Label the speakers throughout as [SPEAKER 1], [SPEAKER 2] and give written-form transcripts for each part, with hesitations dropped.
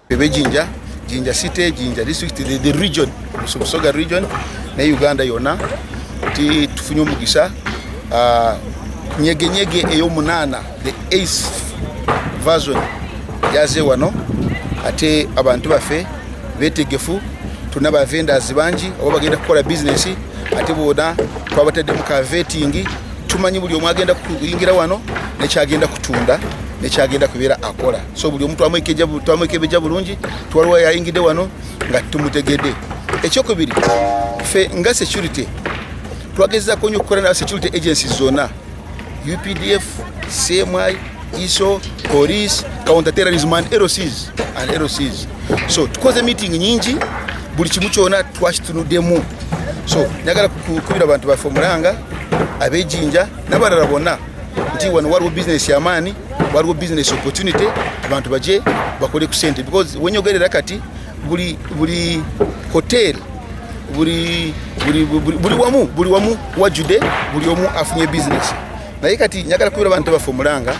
[SPEAKER 1] Jinja City, Jinja District, the region, Busoga region, na Uganda yona. Tufunye omugisa Nyegenyege eyomunana, the 8th version yaze wano. Ate abantu bafe betegefu tunaba vendors banji abo bagenda kukola business ate boda twabatedde mu vetting tumanyi buli omwagenda kuyingira wano nekyagenda kutunda nekyagenda kubeera akola so buli omuntu amwekebeja bulungi twalwa yayingide wano nga tumutegedde ekyokubiri fe nga security twageza konyo okukola na security agencies zona UPDF, CMI, ISO, police, counter terrorism and LOCs. So tukoze meeting nyingi buli kimu kyona twakitunuddemu. So nyagala kubira abantu bafomulanga abejinja nabalala bonna nti wano waliwo business yamaani waliwo business opportunity abantu baje bakole ku sente because when you get kati buli hotel buli wamu wajude buli omu afunye business naye kati nyagala kubira abantu bafomulanga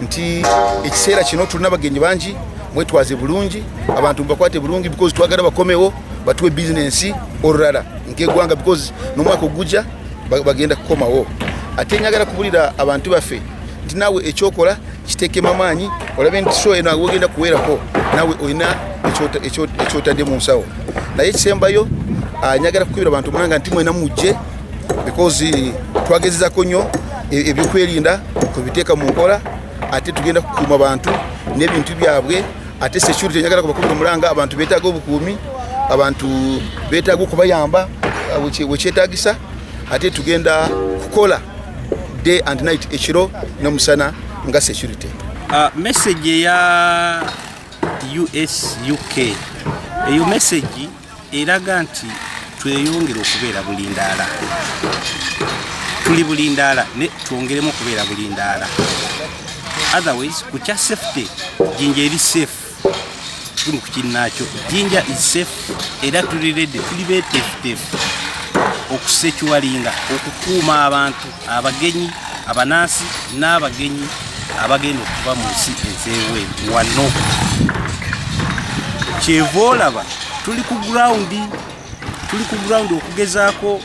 [SPEAKER 1] nti ekiseera kino tulina bagenyi bangi mwetwaze bulungi abantu mbakwate bulungi because twagala bakomewo batuwe business olulala nk'eggwanga because n'omwaka ogujja bagenda kukomawo ate nyagala kubulira abantu baffe nti naawe ekyokola kiteekemu amaanyi olabe nti so eno ogenda kuweerako naawe olina ekyotadde mu nsawo naye ekisembayo nyagala kukubira abantu mulanga nti mwena mujje because twagezezako nnyo ebyokwerinda kubiteeka mu nkola ate tugenda kukuuma abantu n'ebintu byabwe ate security nyagala kubakubira mulanga abantu beetaaga obukuumi abantu beetaaga okubayamba wekyetaagisa ate tugenda kukola day and night ekiro n'omusana nga security.
[SPEAKER 2] Message ya US UK eyo message eraga nti tweyongera okubeera bulindaala tuli bulindaala ne twongeremu okubeera bulindaala otherwise kucha safety Jinja eri safe tuli kukinnaakyo Jinja is safe era tuli ready tuli betefu okusekyuwalinga okukuuma abantu abagenyi abanansi n'abagenyi abagenda okuva mu nsi ezeewe wano kyevoolaba tuli ku ground okugezaako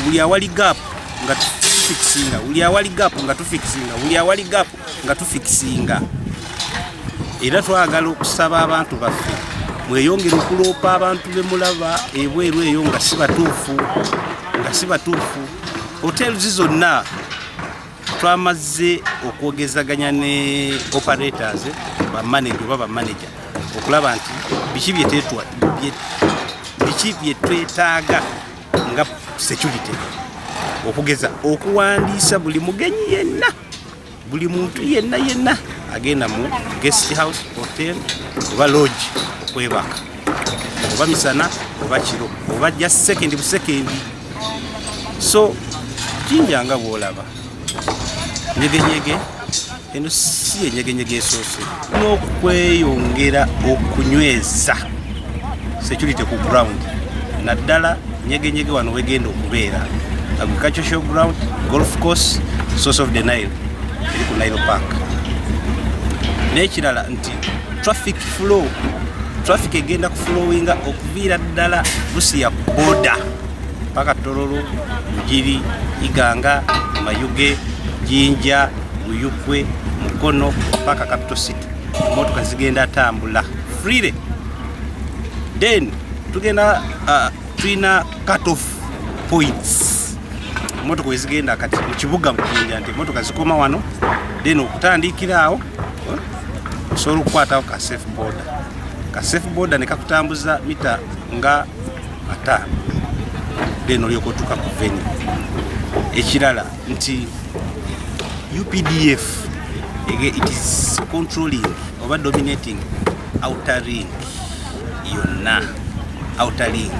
[SPEAKER 2] buli awali gap nga tufixinga buli awali gap nga tufixinga buli awali gap nga tufixinga era twagala okusaba abantu baffe mweyongera okuloopa abantu bemulaba ebweru eyo nga si batuufu hotels zonna twamaze okwogezaganya ne operators baba manager okulaba nti biki byetwetaaga nga security okugeza okuwandiisa buli mugenyi yenna buli muntu yenna agenda mu guest house hotel oba lodge okwebaka oba misana oba kiro oba just second so Jinja nga bwolaba Nyegenyege eno si Nyegenyege esoose n'okweyongera okunyweza security ku ground naddala Nyegenyege wano wegenda okubeera agricultural ground golf course source of the Nile eri ku Nile Park n'ekirala nti traffic egenda kuflowinga okuviira ddala Busia border paka Tororo Mujiri Iganga Mayuge Jinja Uyukwe Mukono paka Capital City motoka zigenda tambula freely then tugenda twina cut off points motoka wezigenda kati mu kibuga mu Jinja nti motoka zikoma wano then okutandikira awo osobola okukwatawo ka safe border ne kakutambuza mita nga 5 then olyoka otuuka ku venue ekirala nti UPDF it is controlling oba dominating outer ring yonna outer ring